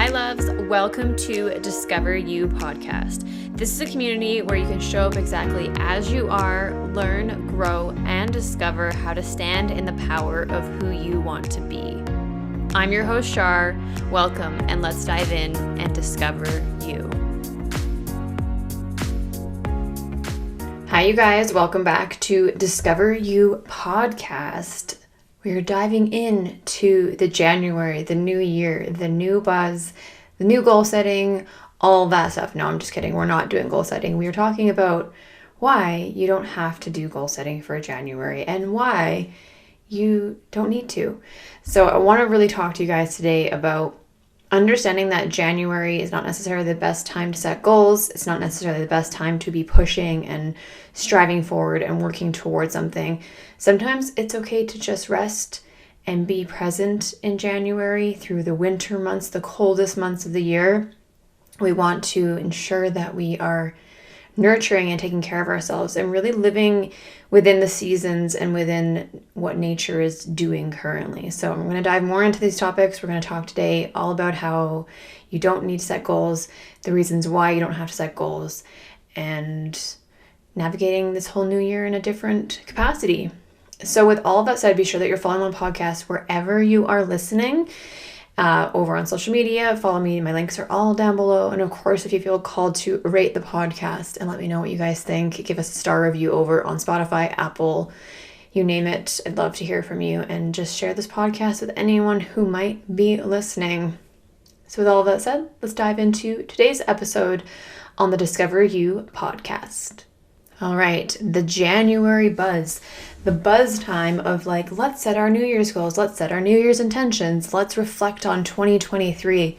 Hi loves, welcome to Discover You podcast. This is a community where you can show up exactly as you are, learn, grow, and discover how to stand in the power of who you want to be. I'm your host, Shar. Welcome, and let's dive in and discover you. Hi, you guys. Welcome back to Discover You podcast. We're diving into the January, the new year, the new buzz, the new goal setting, all that stuff. No, I'm just kidding. We're not doing goal setting. We are talking about why you don't have to do goal setting for January and why you don't need to. So I want to really talk to you guys today about understanding that January is not necessarily the best time to set goals. It's not necessarily the best time to be pushing and striving forward and working towards something. Sometimes it's okay to just rest and be present in January through the winter months, the coldest months of the year. We want to ensure that we are nurturing and taking care of ourselves and really living within the seasons and within what nature is doing currently. So I'm going to dive more into these topics. We're going to talk today all about how you don't need to set goals, the reasons why you don't have to set goals, and navigating this whole new year in a different capacity. So with all of that said, be sure that you're following my podcast wherever you are listening. Over on social media, follow me. My links are all down below. And of course, if you feel called to rate the podcast and let me know what you guys think, give us a star review over on Spotify, Apple, you name it. I'd love to hear from you, and just share this podcast with anyone who might be listening. So with all of that said, let's dive into today's episode on the Discover You podcast. All right, the January buzz, the buzz time of like, let's set our New Year's goals, let's set our New Year's intentions, let's reflect on 2023.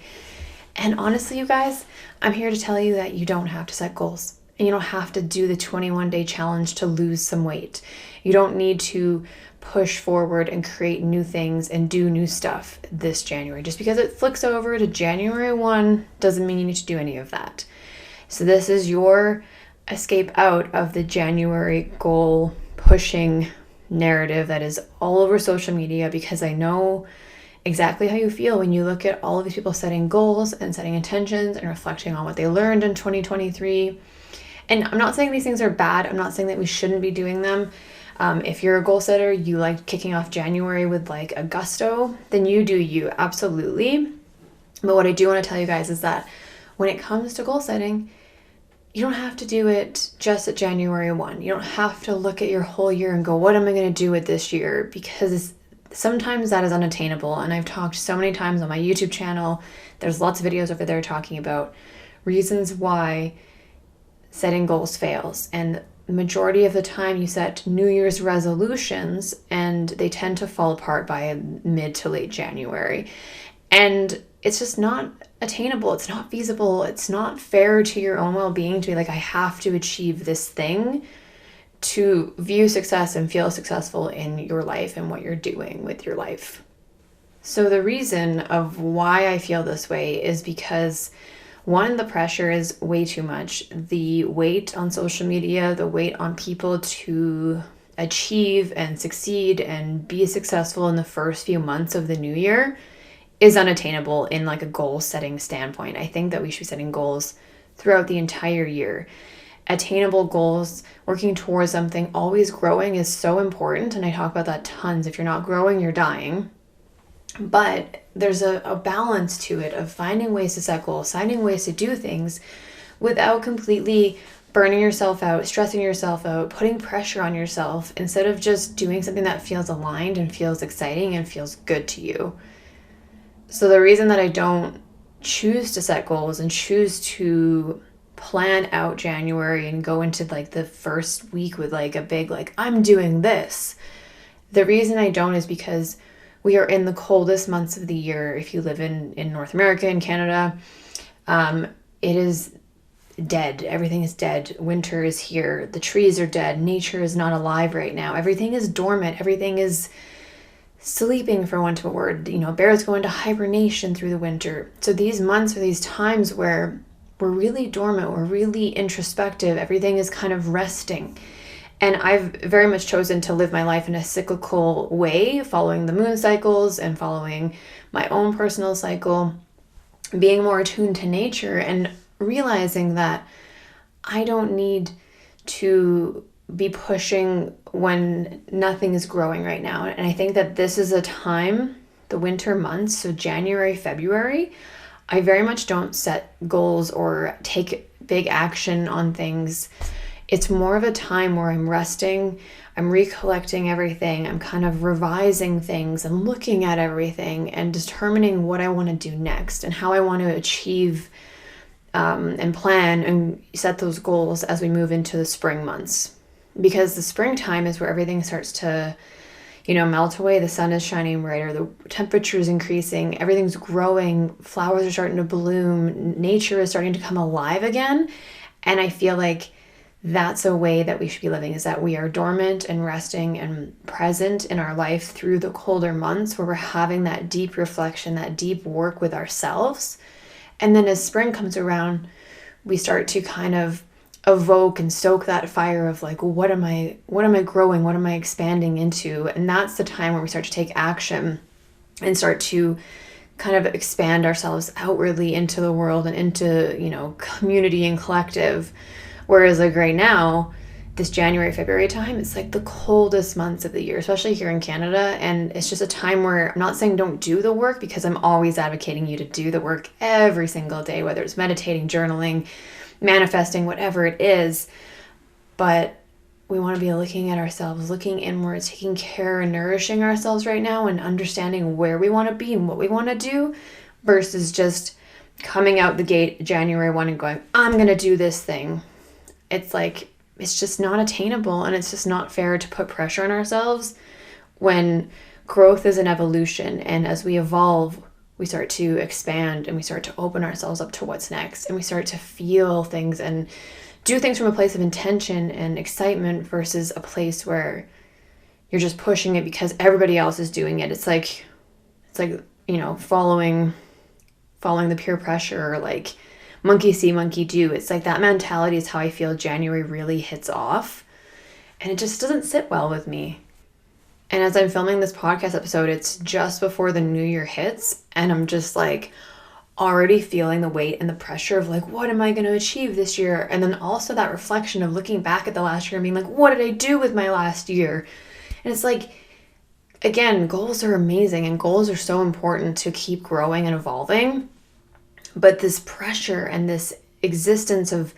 And honestly, you guys, I'm here to tell you that you don't have to set goals, and you don't have to do the 21-day challenge to lose some weight. You don't need to push forward and create new things and do new stuff this January. Just because it flicks over to January 1 doesn't mean you need to do any of that. So this is your escape out of the January goal pushing narrative that is all over social media, because I know exactly how you feel when you look at all of these people setting goals and setting intentions and reflecting on what they learned in 2023. And I'm not saying these things are bad. I'm not saying that we shouldn't be doing them. If you're a goal setter, you like kicking off January with like a gusto, then you do you, absolutely. But what I do want to tell you guys is that when it comes to goal setting, you don't have to do it just at January 1. You don't have to look at your whole year and go, what am I going to do with this year? Because sometimes that is unattainable. And I've talked so many times on my YouTube channel. There's lots of videos over there talking about reasons why setting goals fails. And the majority of the time you set New Year's resolutions and they tend to fall apart by mid to late January. And it's just not attainable. It's not feasible. It's not fair to your own well-being to be like, I have to achieve this thing to view success and feel successful in your life and what you're doing with your life. So the reason of why I feel this way is because, one, the pressure is way too much. The weight on social media, the weight on people to achieve and succeed and be successful in the first few months of the new year is unattainable in like a goal setting standpoint. I think that we should be setting goals throughout the entire year. Attainable goals, working towards something, always growing is so important. And I talk about that tons. If you're not growing, you're dying. But there's a balance to it of finding ways to set goals, finding ways to do things without completely burning yourself out, stressing yourself out, putting pressure on yourself, instead of just doing something that feels aligned and feels exciting and feels good to you. So the reason that I don't choose to set goals and choose to plan out January and go into like the first week with like a big, like, I'm doing this. The reason I don't is because we are in the coldest months of the year. If you live in North America and Canada, it is dead. Everything is dead. Winter is here. The trees are dead. Nature is not alive right now. Everything is dormant. Everything is sleeping, for want of a word. Bears go into hibernation through the winter. So these months are these times where we're really dormant, we're really introspective, everything is kind of resting. And I've very much chosen to live my life in a cyclical way, following the moon cycles and following my own personal cycle. being more attuned to nature and realizing that I don't need to be pushing when nothing is growing right now. And I think that this is a time, the winter months, so January, February, I very much don't set goals or take big action on things. It's more of a time where I'm resting, I'm recollecting everything, I'm kind of revising things and looking at everything and determining what I want to do next and how I want to achieve and plan and set those goals as we move into the spring months. Because the springtime is where everything starts to, melt away. The sun is shining brighter, the temperature is increasing, everything's growing, flowers are starting to bloom, nature is starting to come alive again. And I feel like that's a way that we should be living, is that we are dormant and resting and present in our life through the colder months where we're having that deep reflection, that deep work with ourselves. And then as spring comes around, we start to kind of evoke and stoke that fire of like, what am I growing? What am I expanding into? And that's the time where we start to take action and start to kind of expand ourselves outwardly into the world and into, community and collective. Whereas like right now, this January, February time, it's like the coldest months of the year, especially here in Canada. And it's just a time where I'm not saying don't do the work, because I'm always advocating you to do the work every single day, whether it's meditating, journaling, manifesting, whatever it is. But we want to be looking at ourselves, looking inwards, taking care and nourishing ourselves right now and understanding where we want to be and what we want to do, versus just coming out the gate January 1 and going, I'm going to do this thing. It's like, it's just not attainable, and it's just not fair to put pressure on ourselves when growth is an evolution. And as we evolve, we start to expand and we start to open ourselves up to what's next, and we start to feel things and do things from a place of intention and excitement versus a place where you're just pushing it because everybody else is doing it. It's like following the peer pressure, or like monkey see, monkey do. It's like that mentality is how I feel January really hits off, and it just doesn't sit well with me. And as I'm filming this podcast episode, it's just before the new year hits, and I'm just like already feeling the weight and the pressure of like, what am I going to achieve this year? And then also that reflection of looking back at the last year and being like, what did I do with my last year? And it's like, again, goals are amazing and goals are so important to keep growing and evolving. But this pressure and this existence of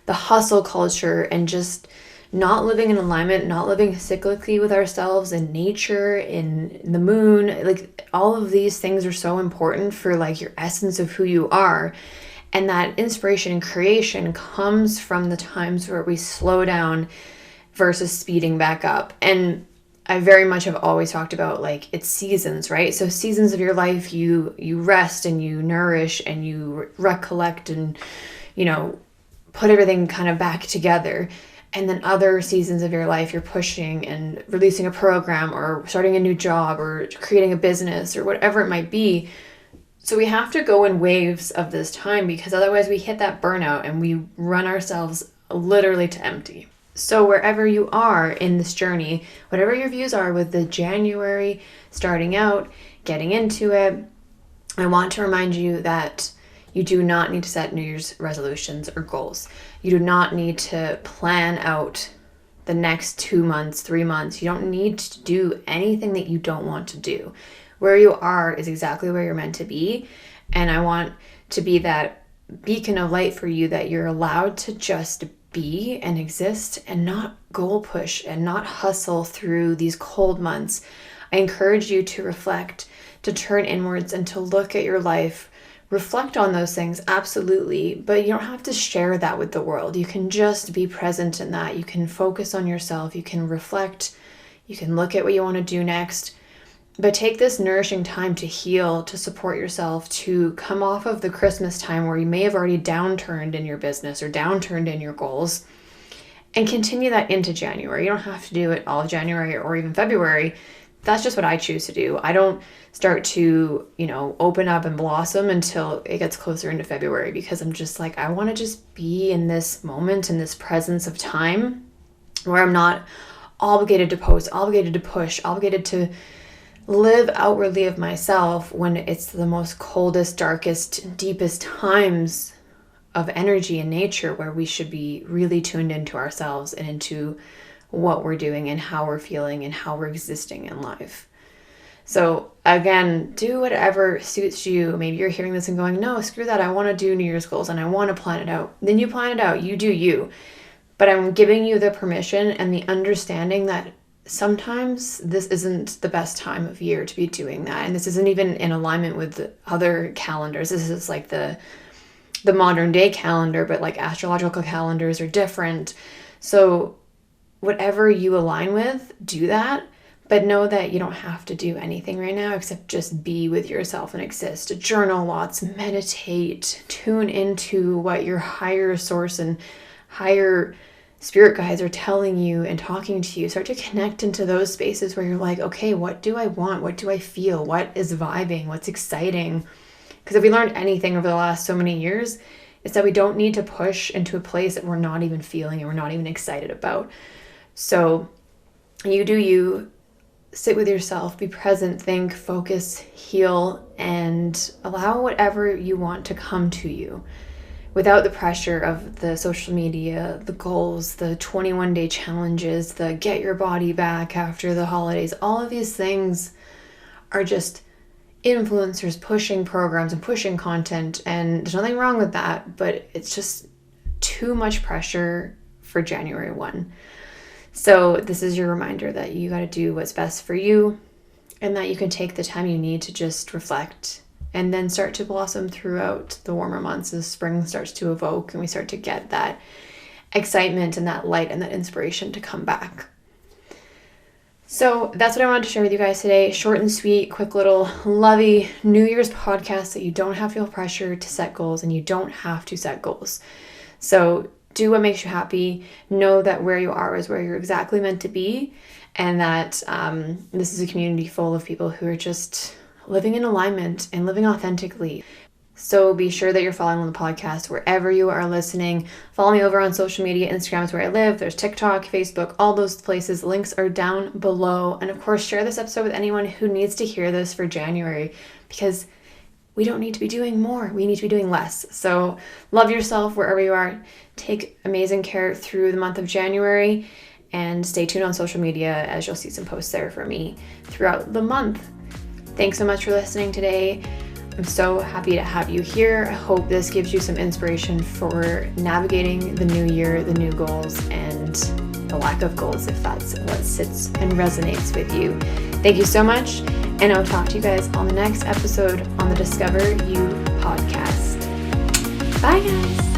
the hustle culture and just not living in alignment, not living cyclically with ourselves and nature, in the moon, like all of these things are so important for like your essence of who you are. And that inspiration and creation comes from the times where we slow down versus speeding back up. And I very much have always talked about like it's seasons, right? So seasons of your life, you rest and you nourish and you recollect and, put everything kind of back together. And then other seasons of your life, you're pushing and releasing a program or starting a new job or creating a business or whatever it might be. So we have to go in waves of this time, because otherwise we hit that burnout and we run ourselves literally to empty. So wherever you are in this journey, whatever your views are with the January starting out, getting into it, I want to remind you that you do not need to set New Year's resolutions or goals. You do not need to plan out the next 2 months, 3 months. You don't need to do anything that you don't want to do. Where you are is exactly where you're meant to be. And I want to be that beacon of light for you, that you're allowed to just be and exist and not goal push and not hustle through these cold months. I encourage you to reflect, to turn inwards and to look at your life. Reflect on those things, absolutely, but you don't have to share that with the world. You can just be present in that. You can focus on yourself. You can reflect. You can look at what you want to do next. But take this nourishing time to heal, to support yourself, to come off of the Christmas time where you may have already downturned in your business or downturned in your goals, and continue that into January. You don't have to do it all of January or even February. That's just what I choose to do. I don't start to, open up and blossom until it gets closer into February, because I'm just like, I want to just be in this moment, in this presence of time where I'm not obligated to post, obligated to push, obligated to live outwardly of myself when it's the most coldest, darkest, deepest times of energy in nature, where we should be really tuned into ourselves and into what we're doing and how we're feeling and how we're existing in life. So again, do whatever suits you. Maybe you're hearing this and going, no, screw that. I want to do New Year's goals and I want to plan it out. Then you plan it out. You do you. But I'm giving you the permission and the understanding that sometimes this isn't the best time of year to be doing that. And this isn't even in alignment with other calendars. This is like the modern day calendar, but like astrological calendars are different. So whatever you align with, do that. But know that you don't have to do anything right now except just be with yourself and exist. Journal lots, meditate, tune into what your higher source and higher spirit guides are telling you and talking to you. Start to connect into those spaces where you're like, okay, what do I want? What do I feel? What is vibing? What's exciting? Because if we learned anything over the last so many years, it's that we don't need to push into a place that we're not even feeling and we're not even excited about. So you do you. Sit with yourself, be present, think, focus, heal, and allow whatever you want to come to you without the pressure of the social media, the goals, the 21-day challenges, the get your body back after the holidays. All of these things are just influencers pushing programs and pushing content, and there's nothing wrong with that, but it's just too much pressure for January 1. So this is your reminder that you got to do what's best for you and that you can take the time you need to just reflect and then start to blossom throughout the warmer months as spring starts to evoke and we start to get that excitement and that light and that inspiration to come back. So that's what I wanted to share with you guys today. Short and sweet, quick little lovey New Year's podcast that you don't have to feel pressure to set goals and you don't have to set goals. So do what makes you happy. Know that where you are is where you're exactly meant to be, and that this is a community full of people who are just living in alignment and living authentically. So be sure that you're following the podcast wherever you are listening. Follow me over on social media. Instagram is where I live. There's TikTok, Facebook, all those places. Links are down below. And of course, share this episode with anyone who needs to hear this for January, because we don't need to be doing more. We need to be doing less. So love yourself wherever you are. Take amazing care through the month of January and stay tuned on social media as you'll see some posts there for me throughout the month. Thanks so much for listening today. I'm so happy to have you here. I hope this gives you some inspiration for navigating the new year, the new goals, and the lack of goals if that's what sits and resonates with you. Thank you so much. And I'll talk to you guys on the next episode on the Discover You podcast. Bye, guys.